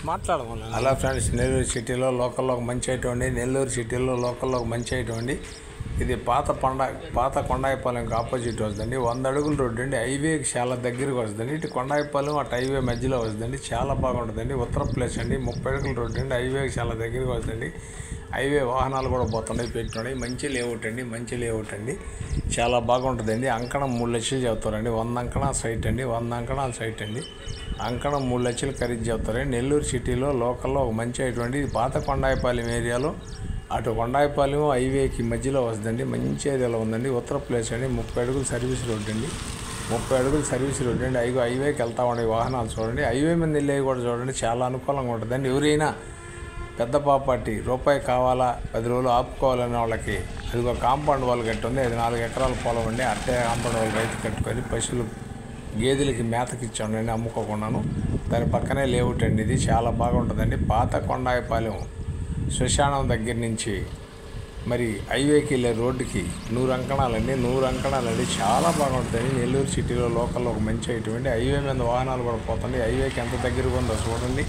మాట్లాడమని. అలా ఫ్రెండ్స్, నెల్లూరు సిటీలో లోకల్లో ఒక మంచి ఐటమ్ అండి. నెల్లూరు సిటీలో లోకల్లో ఒక మంచి ఐటమ్ అండి. ఇది పాత కొండాయిపాలెంకి ఆపోజిట్ వస్తుందండి. 100 అడుగుల రోడ్డు అండి. హైవేకి చాలా దగ్గరికి వస్తుందండి. ఇటు కొండాయిపాలెం అటు హైవే మధ్యలో వస్తుందండి. చాలా బాగుంటుందండి. ఉత్తర ప్లేస్ అండి. 30 అడుగుల రోడ్డు అండి. హైవేకి చాలా దగ్గరికి వస్తుందండి. హైవే వాహనాలు కూడా పోతున్నాయి, పెట్టున్నాయి. మంచి లేఅవుట్ అండి. చాలా బాగుంటుందండి. అంకణం 3 లక్షలు చెబుతారండి. 100 అంకణాల సైట్ అండి. 100 అంకణాల సైట్ అండి. అంకణం 3 లక్షలు ఖరీదు చెబుతారండి. నెల్లూరు సిటీలో లోకల్లో ఒక మంచి ఐటమ్. ఇది పాత కొండాయిపాలెం ఏరియాలో, అటు కొండాయిపాలెం హైవేకి మధ్యలో వస్తుందండి. మంచి ఏరియాలో ఉందండి. ఉత్తర ప్లేస్ అండి. 30 అడుగుల సర్వీస్ రోడ్ అండి. 30 అడుగుల సర్వీస్ రోడ్ అండి. హైవేకి వెళ్తా ఉండే వాహనాలు చూడండి. హైవే మీద వెళ్ళేవి కూడా చూడండి. చాలా అనుకూలంగా ఉంటుందండి. ఎవరైనా పెద్ద పాపాటి రూపాయి కావాలా, 10 రోజులు ఆపుకోవాలనే వాళ్ళకి అదిగో కాంపౌండ్ వాళ్ళు కట్టుంది. అది 4 ఎకరాల పొలం అండి. అట్టే కాంపౌండ్ వాళ్ళు రైతు కట్టుకొని పశువులు గేదెలకి మేతకి ఇచ్చాండి, అమ్ముకోకున్నాను. దాని పక్కనే లేఅవుట్ అండి. ఇది చాలా బాగుంటుందండి. పాత కొండాయిపాలెం శ్మశానం దగ్గర నుంచి మరి హైవేకి వెళ్ళే రోడ్డుకి 100 అంకణాలండి. 100 అంకణాలండి. చాలా బాగుంటుందండి. నెల్లూరు సిటీలో లోకల్లో ఒక మంచి ఐటమ్ అండి. హైవే మీద వాహనాలు కూడా పోతుంది. హైవేకి ఎంత దగ్గరగా ఉందో చూడండి.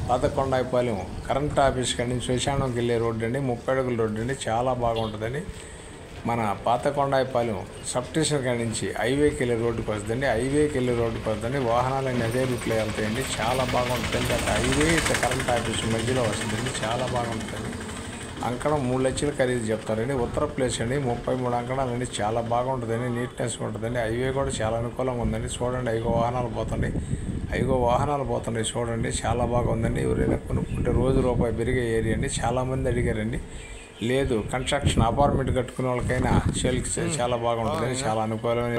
పాత కొండాయిపాలెం కరెంట్ ఆఫీస్ కాడి నుంచి శ్మశానంకి వెళ్ళే రోడ్డు అండి. 30 అడుగుల రోడ్డు అండి. చాలా బాగుంటుందండి. మన పాత కొండాయిపాలెం సబ్ స్టేషన్ కాడి నుంచి హైవేకి వెళ్ళే రోడ్డుకి వస్తుందండి. వాహనాలన్నీ అదే రూట్లో వెళ్తాయండి. చాలా బాగుంటుందండి. అక్కడ హైవే కరెంట్ ఆఫీస్ మధ్యలో వస్తుందండి. చాలా బాగుంటుందండి. అంకణం 3 లక్షలు ఖరీదు చెప్తారండి. ఉత్తర ప్లేస్ అండి. 33 అంకణాలండి. చాలా బాగుంటుందండి. నీట్నెస్ ఉంటుందండి. హైవే కూడా చాలా అనుకూలంగా ఉందండి. చూడండి, ఐగో వాహనాలు పోతున్నాయి చూడండి. చాలా బాగుందండి. ఎవరైనా కొనుక్కుంటే రోజు రూపాయి పెరిగే ఏరియా అండి. చాలామంది అడిగారండి. లేదు, కన్స్ట్రక్షన్ అపార్ట్మెంట్ కట్టుకునే వాళ్ళకైనా సేల్కి చాలా బాగుంటుందండి. చాలా అనుకూలమైన